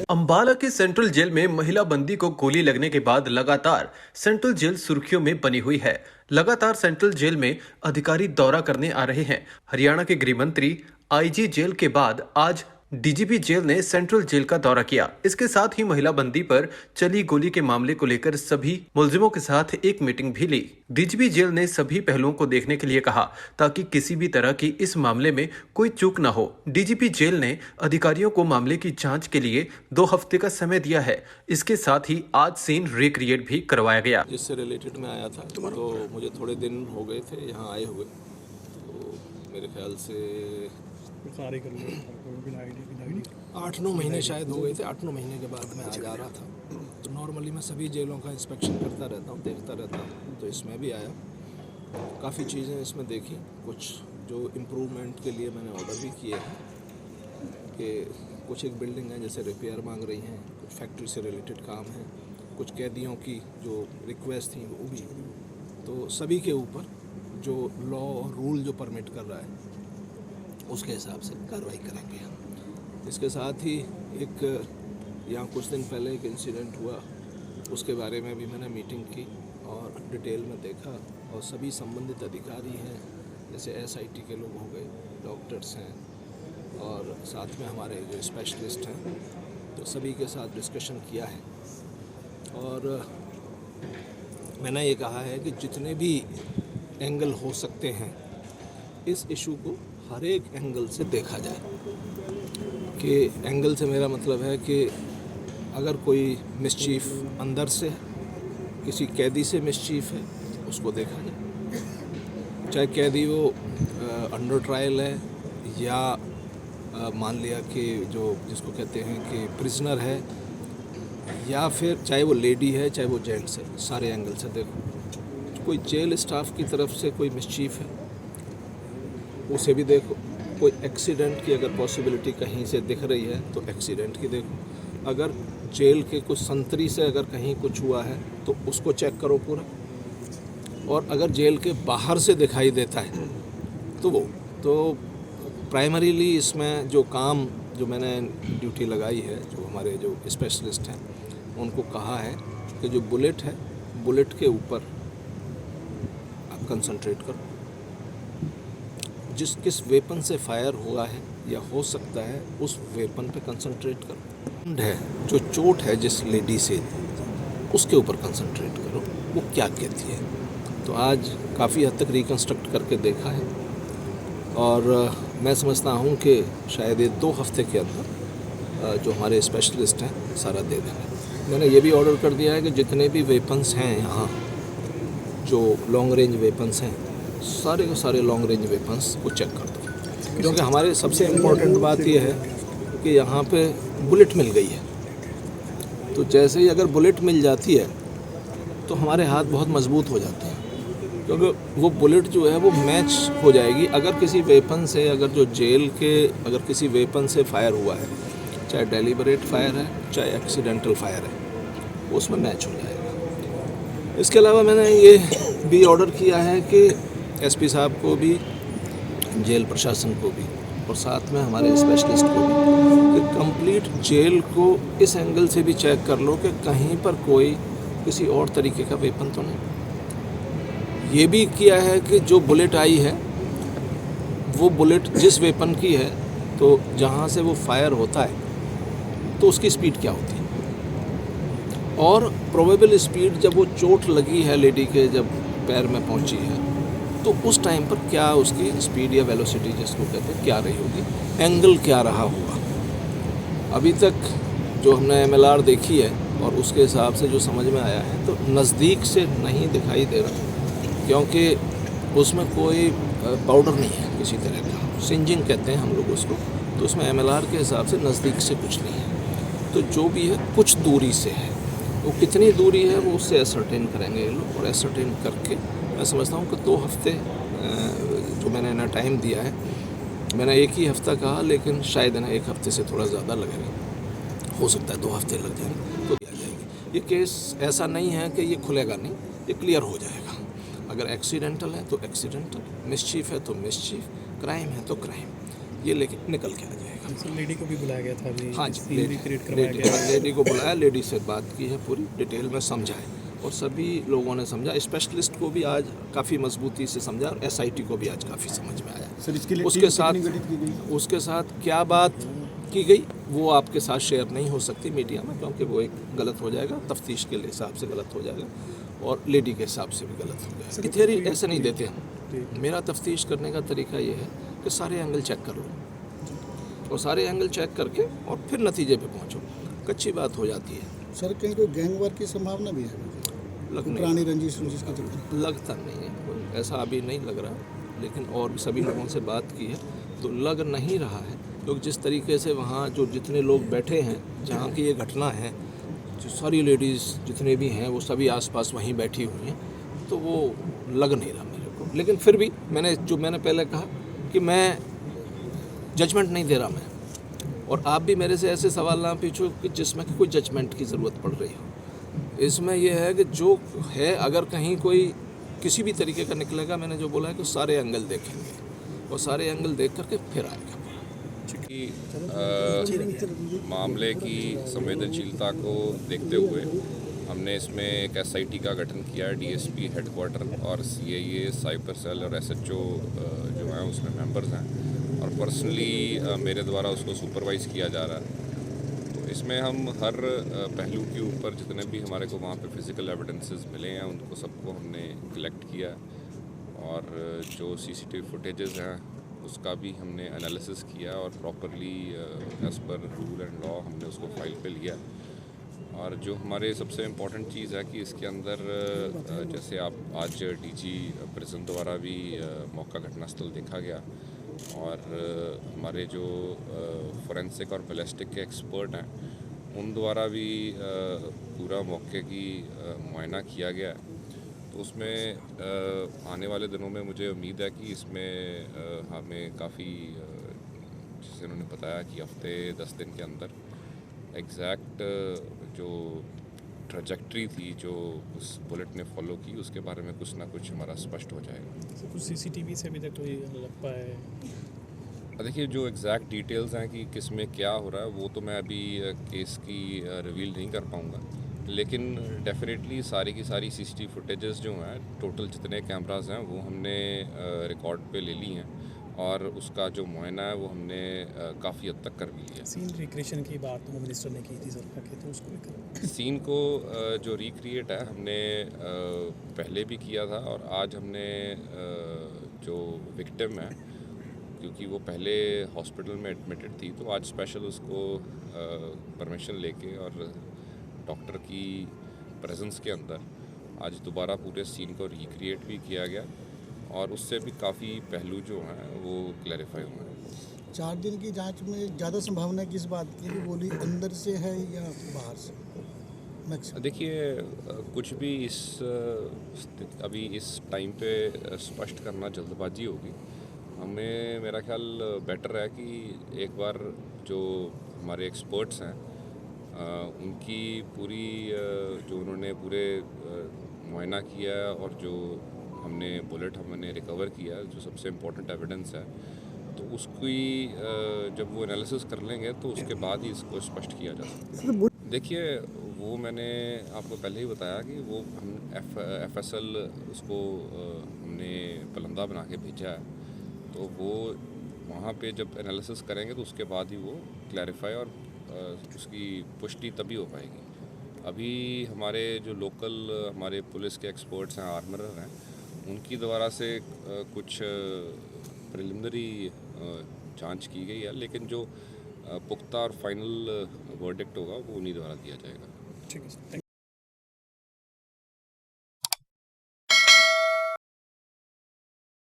अंबाला के central jail में महिला बंदी को गोली लगने के बाद लगातार सेंट्रल जेल सुर्खियों में बनी हुई है। लगातार सेंट्रल जेल में अधिकारी दौरा करने आ रहे हैं। हरियाणा के गृह मंत्री आईजी जेल के बाद आज डीजीपी जेल ने सेंट्रल जेल का दौरा किया। इसके साथ ही महिला बंदी पर चली गोली के मामले को लेकर सभी मुलजिमों के साथ एक मीटिंग भी ली। डीजीपी जेल ने सभी पहलुओं को देखने के लिए कहा ताकि किसी भी तरह की इस मामले में कोई चूक न हो। डीजीपी जेल ने अधिकारियों को मामले की जांच के लिए 2 हफ्ते का समय दिया है। इसके साथ ही आज सीन रिक्रिएट भी करवाया गया। जिससे रिलेटेड में आया था तो मुझे थोड़े दिन हो गए थे यहाँ आए हुए, तो मेरे ख्याल से 8-9 महीने शायद हो गए थे। 8-9 महीने के बाद मैं आज आ रहा था। तो नॉर्मली मैं सभी जेलों का इंस्पेक्शन करता रहता हूँ, देखता रहता हूँ, तो इसमें भी आया। काफ़ी चीज़ें इसमें देखी, कुछ जो इम्प्रूवमेंट के लिए मैंने ऑर्डर भी किए हैं कि कुछ एक बिल्डिंग है जैसे रिपेयर मांग रही हैं, कुछ फैक्ट्री से रिलेटेड काम है, कुछ कैदियों की जो रिक्वेस्ट थी वो भी। तो सभी के ऊपर जो लॉ और रूल जो परमिट कर रहा है उसके हिसाब से कार्रवाई करेंगे हम। इसके साथ ही एक यहाँ कुछ दिन पहले एक इंसिडेंट हुआ, उसके बारे में भी मैंने मीटिंग की और डिटेल में देखा। और सभी संबंधित अधिकारी हैं, जैसे एसआईटी के लोग हो गए, डॉक्टर्स हैं और साथ में हमारे जो स्पेशलिस्ट हैं, तो सभी के साथ डिस्कशन किया है। और मैंने ये कहा है कि जितने भी एंगल हो सकते हैं इस इशू को हर एक एंगल से देखा जाए। कि एंगल से मेरा मतलब है कि अगर कोई मिसचीफ अंदर से किसी कैदी से मिसचीफ है उसको देखा जाए, चाहे कैदी वो अंडर ट्रायल है या मान लिया कि जो जिसको कहते हैं कि प्रिजनर है, या फिर चाहे वो लेडी है चाहे वो जेंट्स है, सारे एंगल से देखो। कोई जेल स्टाफ की तरफ से कोई मिसचीफ है उसे भी देखो। कोई एक्सीडेंट की अगर पॉसिबिलिटी कहीं से दिख रही है तो एक्सीडेंट की देखो। अगर जेल के कुछ संतरी से अगर कहीं कुछ हुआ है तो उसको चेक करो पूरा। और अगर जेल के बाहर से दिखाई देता है तो वो तो प्राइमरीली इसमें जो काम जो मैंने ड्यूटी लगाई है, जो हमारे जो स्पेशलिस्ट हैं उनको कहा है कि जो बुलेट है, बुलेट के ऊपर आप कंसंट्रेट करो। किस वेपन से फायर हुआ है या हो सकता है उस वेपन पे कंसंट्रेट करो। है जो चोट है जिस लेडी से, उसके ऊपर कंसंट्रेट करो, वो क्या कहती है। तो आज काफ़ी हद तक रिकंस्ट्रक्ट करके देखा है और मैं समझता हूँ कि शायद ये 2 हफ्ते के अंदर जो हमारे स्पेशलिस्ट हैं सारा दे देंगे। मैंने ये भी ऑर्डर कर दिया है कि जितने भी वेपन्स हैं यहाँ, जो लॉन्ग रेंज वेपन्स हैं, सारे के सारे लॉन्ग रेंज वेपन्स को चेक कर दो। क्योंकि हमारे सबसे इम्पोर्टेंट बात यह है कि यहाँ पे बुलेट मिल गई है। तो जैसे ही अगर बुलेट मिल जाती है तो हमारे हाथ बहुत मजबूत हो जाते हैं, क्योंकि वो बुलेट जो है वो मैच हो जाएगी। अगर किसी वेपन से, अगर जो जेल के अगर किसी वेपन से फायर हुआ है, चाहे डेलिबरेट फायर है चाहे एक्सीडेंटल फायर है, उसमें मैच हो जाएगा। इसके अलावा मैंने ये भी ऑर्डर किया है कि एसपी साहब को भी, जेल प्रशासन को भी और साथ में हमारे स्पेशलिस्ट को भी कि कंप्लीट जेल को इस एंगल से भी चेक कर लो कि कहीं पर कोई किसी और तरीके का वेपन तो नहीं। ये भी किया है कि जो बुलेट आई है वो बुलेट जिस वेपन की है, तो जहाँ से वो फायर होता है तो उसकी स्पीड क्या होती है और प्रोबेबल स्पीड जब वो चोट लगी है लेडी के, जब पैर में पहुँची है, तो उस टाइम पर क्या उसकी स्पीड या वेलोसिटी जिसको कहते हैं क्या रही होगी, एंगल क्या रहा होगा। अभी तक जो हमने MLR देखी है और उसके हिसाब से जो समझ में आया है तो नज़दीक से नहीं दिखाई दे रहा, क्योंकि उसमें कोई पाउडर नहीं है किसी तरह का, सिंजिंग कहते हैं हम लोग उसको। तो उसमें MLR के हिसाब से नज़दीक से कुछ नहीं है। तो जो भी है कुछ दूरी से है, वो कितनी दूरी है वो उससे एसर्टेन करेंगे ये लोग। और एसर्टेन करके मैं समझता हूँ कि 2 हफ्ते जो मैंने ना टाइम दिया है, मैंने 1 ही हफ्ता कहा लेकिन शायद ना 1 हफ्ते से थोड़ा ज़्यादा लगेगा, हो सकता है 2 हफ्ते लग जाएंगे तो आ जाएगी। ये केस ऐसा नहीं है कि ये खुलेगा नहीं, ये क्लियर हो जाएगा। अगर एक्सीडेंटल है तो एक्सीडेंटल, मिसचीफ है तो मिसचीफ, क्राइम है तो क्राइम। ये लेके निकल के आ जाएगा। सर लेडी को भी बुलाया गया था अभी, हाँ जी, सीन भी क्रिएट करवाया गया है। लेडी को बुलाया, लेडी से बात की है, पूरी डिटेल में समझाए और सभी लोगों ने समझा। स्पेशलिस्ट को भी आज काफ़ी मजबूती से समझा और एसआईटी को भी आज काफ़ी समझ में आया। सर इसके लिए उसके साथ क्या बात की गई वो आपके साथ शेयर नहीं हो सकती मीडिया में, क्योंकि वो एक गलत हो जाएगा, तफ्तीश के हिसाब से गलत हो जाएगा और लेडी के हिसाब से भी गलत हो जाएगा। थियरी ऐसे नहीं देते हम। मेरा तफ्तीश करने का तरीका ये है कि सारे एंगल चेक कर लो और सारे एंगल चेक करके और फिर नतीजे पे पहुंचो। कच्ची बात हो जाती है। सर कहीं कोई गैंग वार की संभावना भी है? पुरानी रंजिश के चक्कर लगता नहीं है, कोई ऐसा अभी नहीं लग रहा, लेकिन और भी सभी लोगों से बात की है तो लग नहीं रहा है, क्योंकि जिस तरीके से वहाँ जो जितने लोग बैठे हैं जहाँ की ये घटना है, जो सारी लेडीज़ जितने भी हैं वो सभी आसपास वहीं बैठी हुई हैं, तो वो लग नहीं रहा मेरे को। लेकिन फिर भी मैंने पहले कहा कि मैं जजमेंट नहीं दे रहा मैं, और आप भी मेरे से ऐसे सवाल ना पूछो कि जिसमें कि कोई जजमेंट की ज़रूरत पड़ रही हो। इसमें यह है कि जो है अगर कहीं कोई किसी भी तरीके का निकलेगा, मैंने जो बोला है कि सारे एंगल देखेंगे और सारे एंगल देख करके फिर आएगा। मामले की संवेदनशीलता को देखते हुए हमने इसमें एक एसआईटी का गठन किया है। डीएसपी हेडक्वार्टर और सीआईए, साइबर सेल और एसएचओ जो हैं उसमें मेंबर्स हैं और पर्सनली मेरे द्वारा उसको सुपरवाइज़ किया जा रहा है। तो इसमें हम हर पहलू के ऊपर जितने भी हमारे को वहाँ पे फिज़िकल एविडेंसेस मिले हैं उनको सबको हमने कलेक्ट किया और जो सीसीटीवी फुटेजेस हैं उसका भी हमने एनालिसिस किया और properly as per rule and law हमने उसको फाइल पे लिया। और जो हमारे सबसे इम्पॉर्टेंट चीज़ है कि इसके अंदर जैसे आप आज डीजी प्रिजन द्वारा भी मौका घटनास्थल देखा गया और हमारे जो फोरेंसिक और बैलिस्टिक के एक्सपर्ट हैं उन द्वारा भी पूरा मौके की मुआयना किया गया है। तो उसमें आने वाले दिनों में मुझे उम्मीद है कि इसमें हमें काफ़ी जैसे उन्होंने बताया कि हफ्ते 10 दिन के अंदर एग्जैक्ट जो ट्रैजेक्टरी थी जो उस बुलेट ने फॉलो की उसके बारे में कुछ ना कुछ हमारा स्पष्ट हो जाएगा। कुछ सीसीटीवी से अभी तक कोई लग पाया है? देखिए जो एग्जैक्ट डिटेल्स हैं कि किस में क्या हो रहा है वो तो मैं अभी केस की रिवील नहीं कर पाऊँगा, लेकिन डेफिनेटली सारी की सारी सीसीटीवी फुटेजेस जो हैं टोटल जितने कैमरास हैं वो हमने रिकॉर्ड पे ले ली हैं और उसका जो मुआयना है वो हमने काफ़ी हद तक कर भी लिया। सीन रिक्रिएशन की बात होम मिनिस्टर ने की थी सर के, तो उसको लेकर सीन को जो रिक्रिएट है हमने पहले भी किया था और आज हमने जो विक्टिम है क्योंकि वो पहले हॉस्पिटल में एडमिटेड थी तो आज स्पेशल उसको परमिशन लेके और डॉक्टर की प्रेजेंस के अंदर आज दोबारा पूरे सीन को रिक्रिएट भी किया गया और उससे भी काफ़ी पहलू जो हैं वो क्लैरिफाई हुए हैं। 4 दिन की जांच में ज़्यादा संभावना किस बात की कि गोली अंदर से है या बाहर से? मैक्सिमम देखिए कुछ भी अभी इस टाइम पे स्पष्ट करना जल्दबाजी होगी। हमें मेरा ख्याल बेटर है कि एक बार जो हमारे एक्सपर्ट्स हैं उनकी पूरी जो उन्होंने पूरे मुआयना किया है और जो हमने बुलेट हमने रिकवर किया जो सबसे इम्पोर्टेंट एविडेंस है तो उसकी जब वो एनालिसिस कर लेंगे तो उसके बाद ही इसको स्पष्ट किया जा सकता है। देखिए वो मैंने आपको पहले ही बताया कि वो हम FSL उसको हमने पलंदा बना के भेजा है तो वो वहाँ पे जब एनालिसिस करेंगे तो उसके बाद ही वो क्लैरिफाई और उसकी पुष्टि तभी हो पाएगी। अभी हमारे जो लोकल हमारे पुलिस के एक्सपर्ट्स हैं, आर्मरर हैं, उनकी द्वारा से कुछ प्रिलिमिनरी जांच की गई है, लेकिन जो पुख्ता और फाइनल वर्डिक्ट होगा वो उन्हीं द्वारा दिया जाएगा। ठीक है सर।